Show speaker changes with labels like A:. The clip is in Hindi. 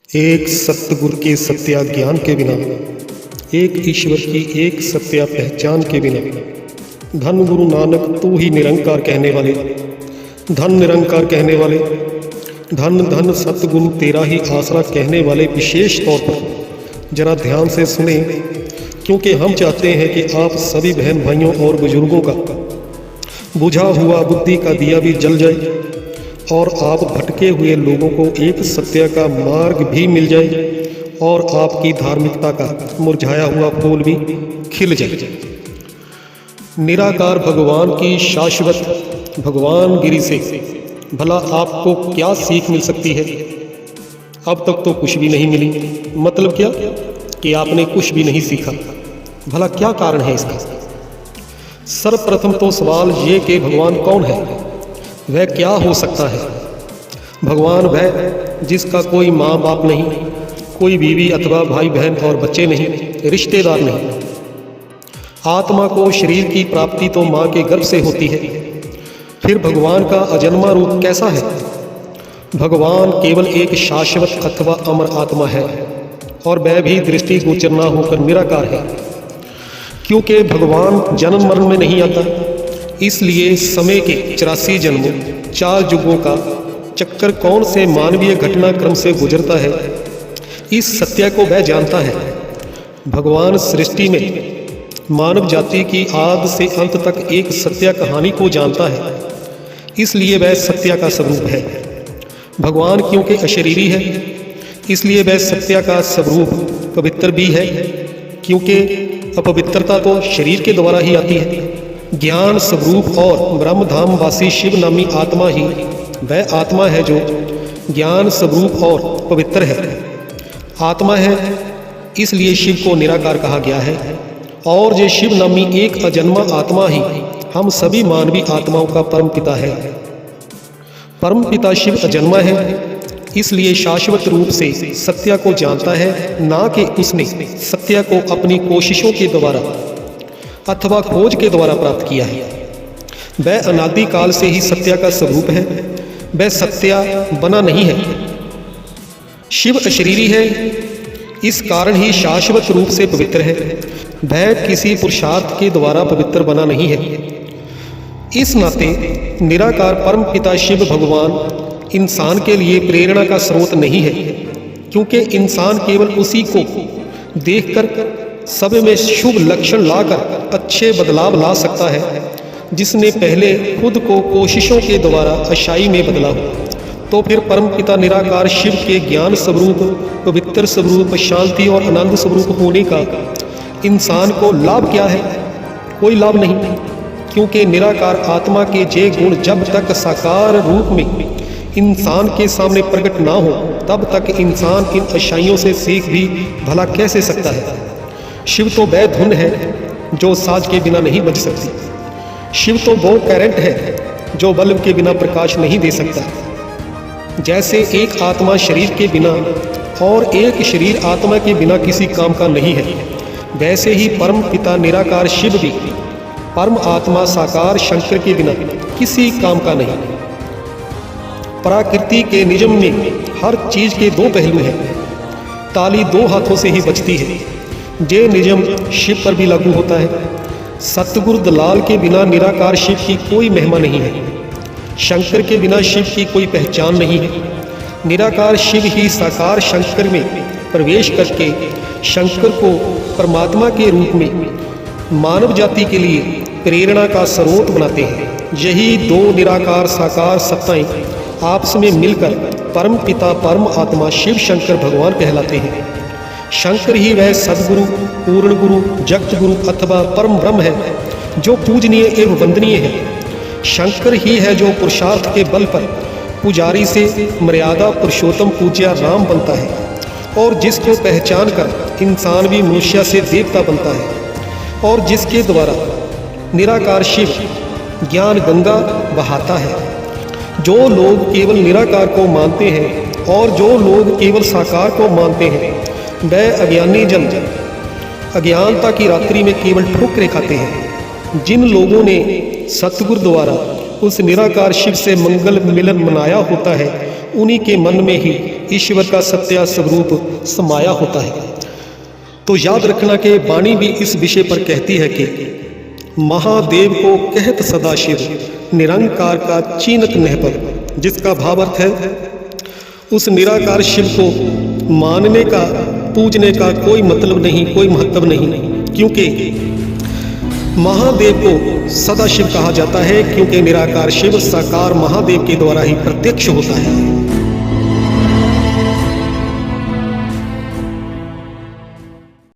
A: एक सतगुरु के सत्या ज्ञान के बिना, एक ईश्वर की एक सत्या पहचान के बिना, धन गुरु नानक तू ही निरंकार कहने वाले, धन निरंकार कहने वाले, धन धन सतगुरु तेरा ही आसरा कहने वाले विशेष तौर पर जरा ध्यान से सुने, क्योंकि हम चाहते हैं कि आप सभी बहन भाइयों और बुजुर्गों का बुझा हुआ बुद्धि का दिया भी जल जाए और आप भटके हुए लोगों को एक सत्य का मार्ग भी मिल जाए और आपकी धार्मिकता का मुरझाया हुआ फूल भी खिल जाए। निराकार भगवान की शाश्वत भगवान गिरी से भला आपको क्या सीख मिल सकती है? अब तक तो कुछ भी नहीं मिली। मतलब क्या कि आपने कुछ भी नहीं सीखा। भला क्या कारण है इसका? सर्वप्रथम तो सवाल ये कि भगवान कौन है, वह क्या हो सकता है? भगवान वह जिसका कोई माँ बाप नहीं, कोई बीवी अथवा भाई बहन और बच्चे नहीं, रिश्तेदार नहीं। आत्मा को शरीर की प्राप्ति तो माँ के गर्भ से होती है। फिर भगवान का अजन्मा रूप कैसा है? भगवान केवल एक शाश्वत अथवा अमर आत्मा है और वह भी दृष्टि गोचर न होकर निराकार है। क्योंकि भगवान जन्म मरण में नहीं आता, इसलिए समय के 84 जन्मों 4 युगों का चक्कर कौन से मानवीय घटनाक्रम से गुजरता है, इस सत्य को वह जानता है। भगवान सृष्टि में मानव जाति की आदि से अंत तक एक सत्य कहानी को जानता है, इसलिए वह सत्य का स्वरूप है। भगवान क्योंकि अशरीरी है, इसलिए वह सत्य का स्वरूप पवित्र भी है, क्योंकि अपवित्रता तो शरीर के द्वारा ही आती है। ज्ञान स्वरूप और ब्रह्मधाम वासी शिव नामी आत्मा ही वह आत्मा है जो ज्ञान स्वरूप और पवित्र है। आत्मा है, इसलिए शिव को निराकार कहा गया है। और ये शिव नामी एक अजन्मा आत्मा ही हम सभी मानवीय आत्माओं का परम पिता है। परम पिता शिव अजन्मा है, इसलिए शाश्वत रूप से सत्य को जानता है, ना कि उसने सत्य को अपनी कोशिशों के द्वारा अथवा खोज के द्वारा प्राप्त किया है। वह अनादि काल से ही सत्य का स्वरूप है, वह सत्य बना नहीं है। शिव अशरीरी है, इस कारण ही शाश्वत रूप से पवित्र है। वह किसी पुरुषार्थ के द्वारा पवित्र बना नहीं है। इस नाते निराकार परम पिता शिव भगवान इंसान के लिए प्रेरणा का स्रोत नहीं है, क्योंकि इंसान केवल उसी को देखकर सब में शुभ लक्षण लाकर अच्छे बदलाव ला सकता है, जिसने पहले खुद को कोशिशों के द्वारा अच्छाई में बदला हो। तो फिर परम पिता निराकार शिव के ज्ञान स्वरूप, पवित्र स्वरूप, शांति और आनंद स्वरूप होने का इंसान को लाभ क्या है? कोई लाभ नहीं, क्योंकि निराकार आत्मा के जे गुण जब तक साकार रूप में इंसान के सामने प्रकट ना हो, तब तक इंसान इन अच्छाइयों से सीख भी भला कैसे सकता है? शिव तो वह धुन है जो साज के बिना नहीं बज सकती। शिव तो वो करंट है जो बल्ब के बिना प्रकाश नहीं दे सकता। जैसे एक आत्मा शरीर के बिना और एक शरीर आत्मा के बिना किसी काम का नहीं है, वैसे ही परम पिता निराकार शिव भी परम आत्मा साकार शंकर के बिना किसी काम का नहीं। प्रकृति के नियम में हर चीज के 2 पहलू हैं। ताली 2 हाथों से ही बजती है। ये नियम शिव पर भी लागू होता है। सतगुरु दलाल के बिना निराकार शिव की कोई महिमा नहीं है। शंकर के बिना शिव की कोई पहचान नहीं है। निराकार शिव ही साकार शंकर में प्रवेश करके शंकर को परमात्मा के रूप में मानव जाति के लिए प्रेरणा का स्रोत बनाते हैं। यही 2 निराकार साकार सत्ताएं आपस में मिलकर परम पिता परम आत्मा शिव शंकर भगवान कहलाते हैं। शंकर ही वह सदगुरु, पूर्ण गुरु, जगत गुरु अथवा परम ब्रह्म है जो पूजनीय एवं वंदनीय है। शंकर ही है जो पुरुषार्थ के बल पर पुजारी से मर्यादा पुरुषोत्तम पूज्या राम बनता है, और जिसको पहचान कर इंसान भी मनुष्य से देवता बनता है, और जिसके द्वारा निराकार शिव ज्ञान गंगा बहाता है। जो लोग केवल निराकार को मानते हैं और जो लोग केवल साकार को मानते हैं, वह अज्ञानी जन अज्ञानता की रात्रि में केवल ठोकरें खाते हैं। जिन लोगों ने सतगुरु द्वारा उस निराकार शिव से मंगल मिलन मनाया होता है, उन्हीं के मन में ही ईश्वर का सत्या स्वरूप समाया होता है। तो याद रखना कि वाणी भी इस विषय पर कहती है कि महादेव को कहत सदाशिव निरंकार का चीनत नह पर, जिसका भाव अर्थ है उस निराकार शिव को मानने का, पूजने का कोई मतलब नहीं, कोई महत्व नहीं, क्योंकि महादेव को सदाशिव कहा जाता है, क्योंकि निराकार शिव साकार महादेव के द्वारा ही प्रत्यक्ष होता है।